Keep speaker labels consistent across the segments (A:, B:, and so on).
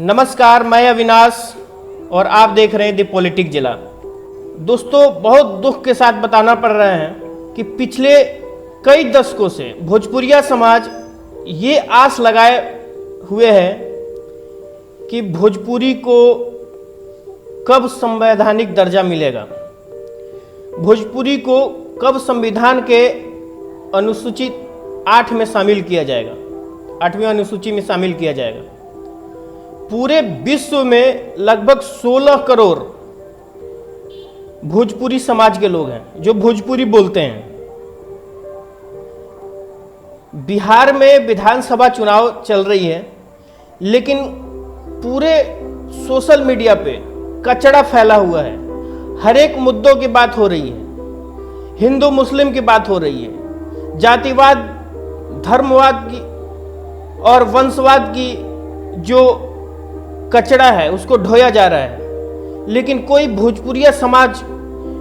A: नमस्कार, मैं अविनाश और आप देख रहे हैं द पॉलिटिक जिला। दोस्तों, बहुत दुख के साथ बताना पड़ रहा है कि पिछले कई दशकों से भोजपुरिया समाज ये आस लगाए हुए है कि भोजपुरी को कब संवैधानिक दर्जा मिलेगा, भोजपुरी को कब संविधान के अनुसूचित 8 में शामिल किया जाएगा, 8वीं अनुसूची में शामिल किया जाएगा। पूरे विश्व में लगभग 16 करोड़ भोजपुरी समाज के लोग हैं जो भोजपुरी बोलते हैं। बिहार में विधानसभा चुनाव चल रही है, लेकिन पूरे सोशल मीडिया पे कचरा फैला हुआ है। हर एक मुद्दों की बात हो रही है, हिंदू मुस्लिम की बात हो रही है, जातिवाद, धर्मवाद की और वंशवाद की जो कचरा है उसको ढोया जा रहा है। लेकिन कोई भोजपुरिया समाज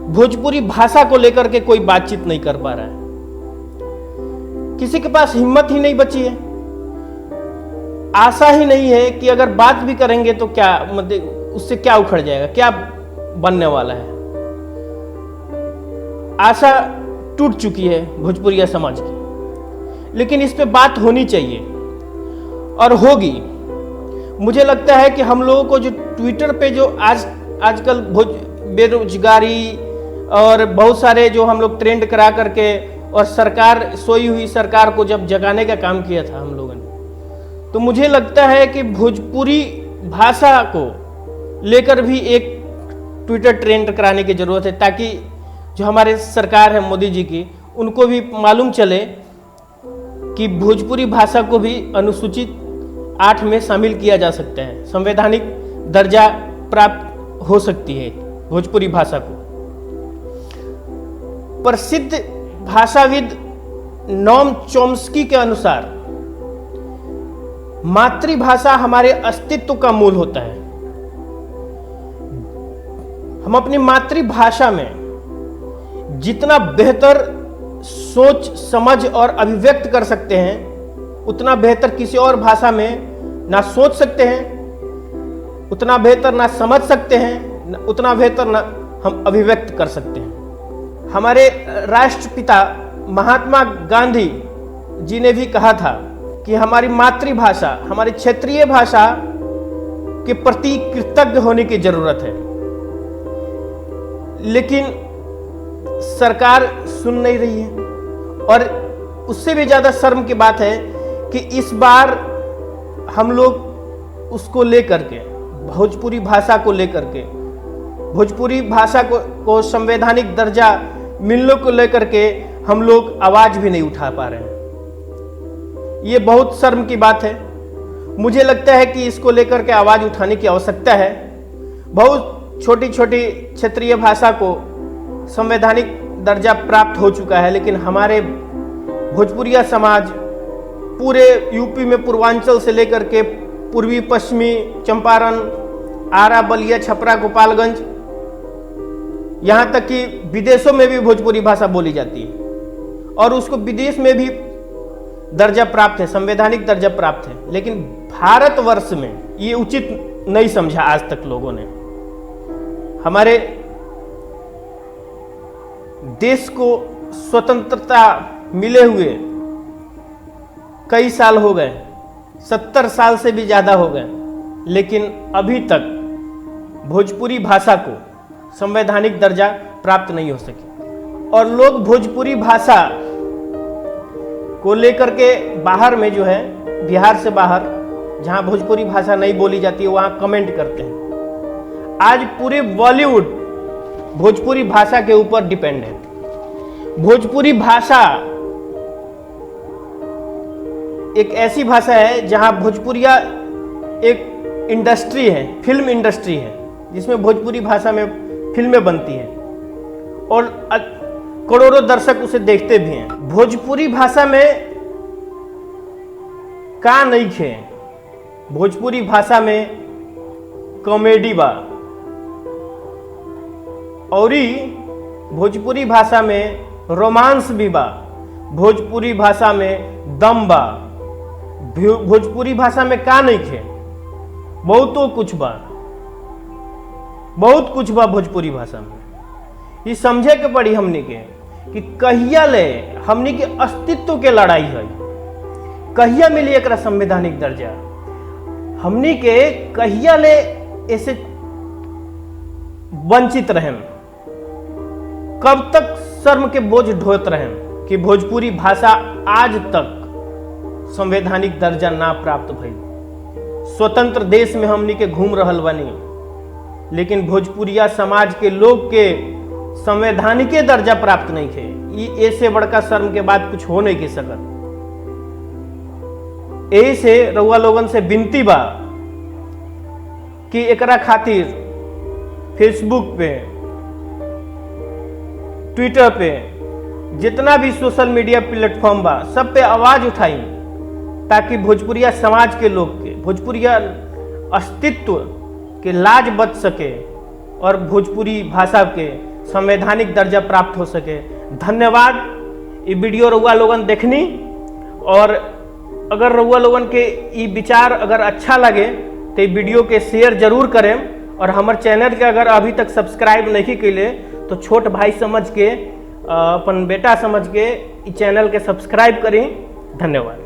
A: भोजपुरी भाषा को लेकर के कोई बातचीत नहीं कर पा रहा है। किसी के पास हिम्मत ही नहीं बची है, आशा ही नहीं है कि अगर बात भी करेंगे तो क्या, मतलब उससे क्या उखड़ जाएगा, क्या बनने वाला है। आशा टूट चुकी है भोजपुरिया समाज की, लेकिन इस पे बात होनी चाहिए और होगी। मुझे लगता है कि हम लोगों को जो ट्विटर पे जो आजकल बेरोजगारी और बहुत सारे जो हम लोग ट्रेंड करा करके और सरकार, सोई हुई सरकार को जब जगाने का काम किया था हम लोगों ने, तो मुझे लगता है कि भोजपुरी भाषा को लेकर भी एक ट्विटर ट्रेंड कराने की जरूरत है, ताकि जो हमारे सरकार है मोदी जी की, उनको भी मालूम चले कि भोजपुरी भाषा को भी अनुसूचित 8 में शामिल किया जा सकता है, संवैधानिक दर्जा प्राप्त हो सकती है भोजपुरी भाषा को। प्रसिद्ध भाषाविद नोम चॉम्स्की के अनुसार मातृभाषा हमारे अस्तित्व का मूल होता है। हम अपनी मातृभाषा में जितना बेहतर सोच, समझ और अभिव्यक्त कर सकते हैं, उतना बेहतर किसी और भाषा में ना सोच सकते हैं, उतना बेहतर ना समझ सकते हैं, उतना बेहतर ना हम अभिव्यक्त कर सकते हैं। हमारे राष्ट्रपिता महात्मा गांधी जी ने भी कहा था कि हमारी मातृभाषा, हमारी क्षेत्रीय भाषा के प्रति कृतज्ञ होने की जरूरत है। लेकिन सरकार सुन नहीं रही है, और उससे भी ज्यादा शर्म की बात है कि इस बार हम लोग उसको लेकर के, भोजपुरी भाषा को लेकर के, भोजपुरी भाषा को संवैधानिक दर्जा मिलने को लेकर के हम लोग आवाज भी नहीं उठा पा रहे हैं। ये बहुत शर्म की बात है। मुझे लगता है कि इसको लेकर के आवाज उठाने की आवश्यकता है। बहुत छोटी छोटी क्षेत्रीय भाषा को संवैधानिक दर्जा प्राप्त हो चुका है, लेकिन हमारे भोजपुरिया समाज पूरे यूपी में पूर्वांचल से लेकर के पूर्वी पश्चिमी चंपारण, आरा, बलिया, छपरा, गोपालगंज, यहाँ तक कि विदेशों में भी भोजपुरी भाषा बोली जाती है और उसको विदेश में भी दर्जा प्राप्त है, संवैधानिक दर्जा प्राप्त है। लेकिन भारतवर्ष में ये उचित नहीं समझा आज तक लोगों ने। हमारे देश को स्वतंत्रता मिले हुए कई साल हो गए, 70 साल से भी ज्यादा हो गए, लेकिन अभी तक भोजपुरी भाषा को संवैधानिक दर्जा प्राप्त नहीं हो सकी। और लोग भोजपुरी भाषा को लेकर के बाहर में जो है, बिहार से बाहर जहां भोजपुरी भाषा नहीं बोली जाती है, वहां कमेंट करते हैं। आज पूरे बॉलीवुड भोजपुरी भाषा के ऊपर डिपेंड है। भोजपुरी भाषा एक ऐसी भाषा है जहां भोजपुरिया एक इंडस्ट्री है, फिल्म इंडस्ट्री है, जिसमें भोजपुरी भाषा में फिल्में बनती हैं और करोड़ों दर्शक उसे देखते भी हैं। भोजपुरी भाषा में का नहीं खे, भोजपुरी भाषा में कॉमेडी बा, और भोजपुरी भाषा में रोमांस भी बा, भोजपुरी भाषा में दम बा, भोजपुरी भाषा में का नहीं खे। बहुत कुछ बा भोजपुरी भाषा में। ये समझे के पड़ी हमनी के कि कहिया ले हमनी के अस्तित्व के लड़ाई है, कहिया मिली एक संवैधानिक दर्जा, हमनी के कहिया ले ऐसे वंचित रहें, कब तक शर्म के बोझ ढोत रहें कि भोजपुरी भाषा आज तक संवैधानिक दर्जा ना प्राप्त भइल। स्वतंत्र देश में हमनी के घूम रहल बानी, लेकिन भोजपुरिया समाज के लोग के संवैधानिक दर्जा प्राप्त नहीं थे। ये ऐसे बड़का शर्म के बाद कुछ हो नहीं के सकत। यही से रउआ लोगन से विनती बा कि एकरा खातिर फेसबुक पे, ट्विटर पे, जितना भी सोशल मीडिया प्लेटफॉर्म बा, सब पे आवाज उठाई, ताकि भोजपुरिया समाज के लोग के, भोजपुरिया अस्तित्व के लाज बच सके और भोजपुरी भाषा के संवैधानिक दर्जा प्राप्त हो सके। धन्यवाद। ये वीडियो रउआ लोगन देखनी, और अगर रउआ लोगन के ये विचार अगर अच्छा लगे तो वीडियो के शेयर जरूर करें, और हमारे चैनल के अगर अभी तक सब्सक्राइब नहीं कैले तो छोट भाई समझ के, अपन बेटा समझ के इस चैनल के सब्सक्राइब करें। धन्यवाद।